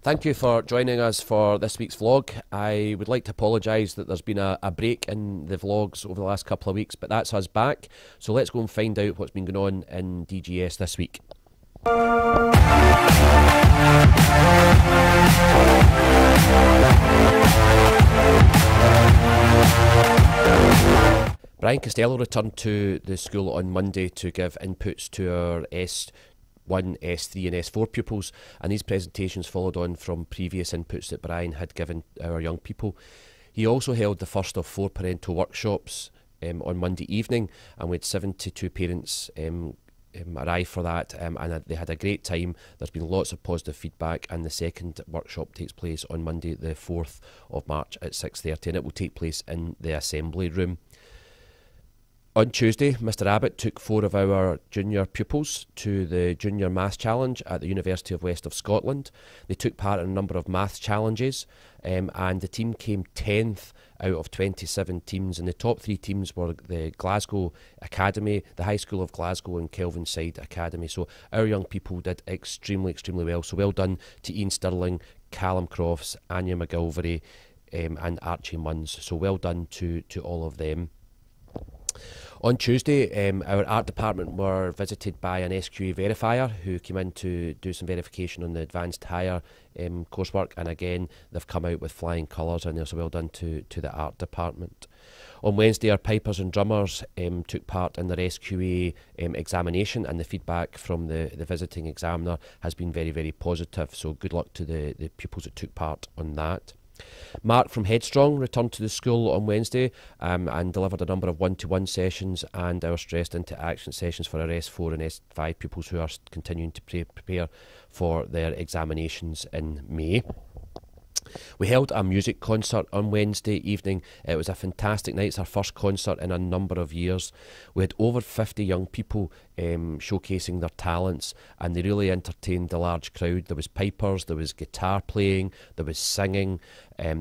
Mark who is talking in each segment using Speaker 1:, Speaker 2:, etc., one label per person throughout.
Speaker 1: Thank you for joining us for this week's vlog. I would like to apologise that there's been a break in the vlogs over the last couple of weeks, but that's us back. So let's go and find out what's been going on in DGS this week. Brian Costello returned to the school on Monday to give inputs to our S1, S3 and S4 pupils, and these presentations followed on from previous inputs that Brian had given our young people. He also held the first of 4 parental workshops on Monday evening, and we had 72 parents arrive for that, and they had a great time. There's been lots of positive feedback, and the second workshop takes place on Monday the 4th of March at 6:30, and it will take place in the assembly room. On Tuesday, Mr Abbott took 4 of our junior pupils to the Junior Maths Challenge at the University of West of Scotland. They took part in a number of maths challenges, and the team came 10th out of 27 teams, and the top 3 teams were the Glasgow Academy, the High School of Glasgow and Kelvinside Academy. So our young people did extremely well. So well done to Ian Stirling, Callum Crofts, Anya McGilvery and Archie Munns. So well done to all of them. On Tuesday, our art department were visited by an SQA verifier who came in to do some verification on the advanced higher coursework, and again they've come out with flying colours in there, so well done to the art department. On Wednesday, our pipers and drummers took part in their SQA examination, and the feedback from the visiting examiner has been very positive, so good luck to the pupils that took part on that. Mark from Headstrong returned to the school on Wednesday and delivered a number of one-to-one sessions and our stressed into action sessions for our S4 and S5 pupils who are continuing to prepare for their examinations in May. We held a music concert on Wednesday evening. It was a fantastic night. It's our first concert in a number of years. We had over 50 young people showcasing their talents, and they really entertained the large crowd. There was pipers, there was guitar playing, there was singing,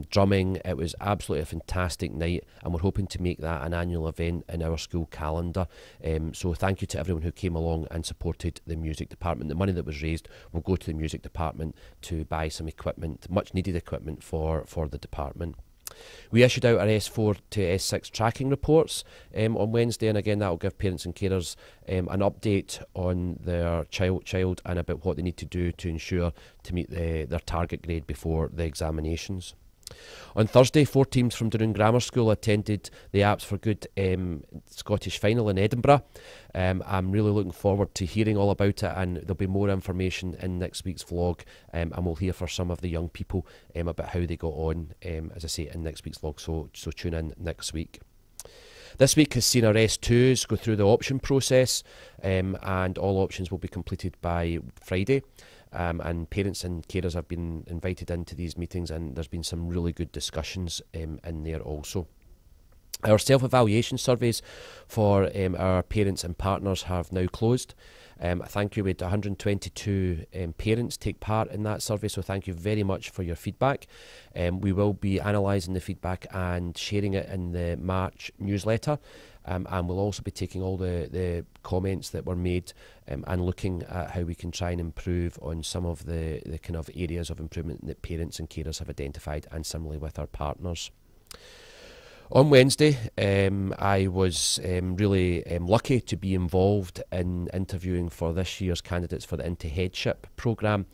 Speaker 1: drumming. It was absolutely a fantastic night, and we're hoping to make that an annual event in our school calendar. So thank you to everyone who came along and supported the music department. The money that was raised will go to the music department to buy some equipment, much needed equipment for the department. We issued out our S4 to S6 tracking reports on Wednesday, and again that will give parents and carers an update on their child and about what they need to do to ensure to meet their target grade before the examinations. On Thursday, 4 teams from Dunoon Grammar School attended the Apps for Good Scottish Final in Edinburgh. I'm really looking forward to hearing all about it, and there'll be more information in next week's vlog, and we'll hear from some of the young people about how they got on, as I say, in next week's vlog, so tune in next week. This week has seen our S2s go through the option process, and all options will be completed by Friday. And parents and carers have been invited into these meetings, and there's been some really good discussions in there also. Our self-evaluation surveys for our parents and partners have now closed. Thank you. We had 122 parents take part in that survey, so thank you very much for your feedback. We will be analysing the feedback and sharing it in the March newsletter, and we'll also be taking all the comments that were made and looking at how we can try and improve on some of the kind of areas of improvement that parents and carers have identified, and similarly with our partners. On Wednesday, I was really lucky to be involved in interviewing for this year's candidates for the Into Headship programme.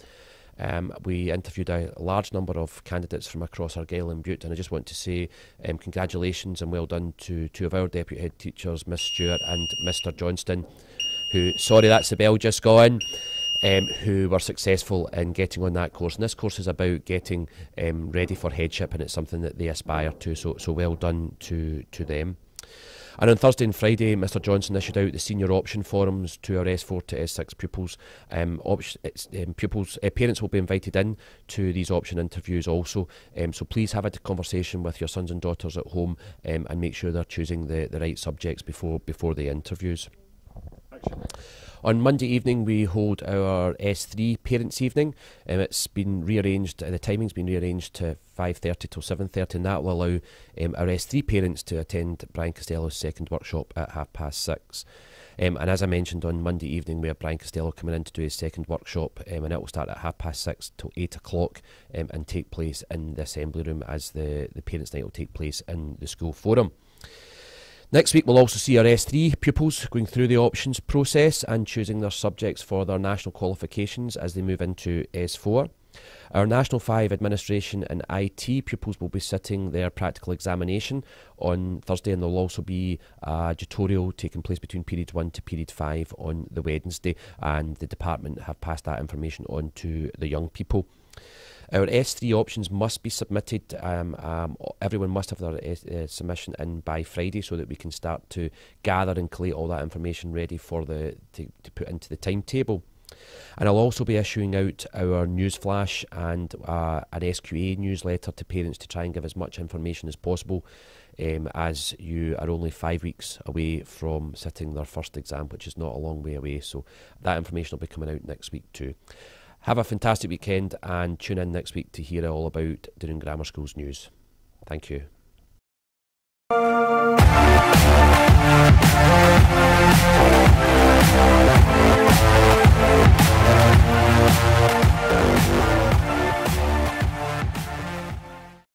Speaker 1: We interviewed a large number of candidates from across Argyll and Bute, and I just want to say congratulations and well done to 2 of our deputy head teachers, Miss Stewart and Mr Johnston, who, sorry that's the bell just gone, who were successful in getting on that course. And this course is about getting ready for headship, and it's something that they aspire to, so well done to them. And on Thursday and Friday, Mr Johnson issued out the senior option forums to our S4 to S6 pupils. Parents will be invited in to these option interviews also, so please have a conversation with your sons and daughters at home and make sure they're choosing the right subjects before the interviews. On Monday evening, we hold our S3 Parents' Evening. It's been rearranged, the timing's been rearranged to 5:30 till 7:30, and that will allow our S3 parents to attend Brian Costello's second workshop at 6:30. And as I mentioned on Monday evening, we have Brian Costello coming in to do his second workshop, and it will start at 6:30 till 8 o'clock and take place in the Assembly Room, as the Parents' Night will take place in the school forum. Next week, we'll also see our S3 pupils going through the options process and choosing their subjects for their national qualifications as they move into S4. Our National 5 Administration and IT pupils will be sitting their practical examination on Thursday, and there will also be a tutorial taking place between Period 1 to Period 5 on the Wednesday, and the department have passed that information on to the young people. Our S3 options must be submitted. Everyone must have their submission in by Friday, so that we can start to gather and collate all that information ready for to put into the timetable. And I'll also be issuing out our news flash and an SQA newsletter to parents to try and give as much information as possible, as you are only 5 weeks away from sitting their first exam, which is not a long way away. So that information will be coming out next week too. Have a fantastic weekend and tune in next week to hear all about Dunoon Grammar School's news. Thank you.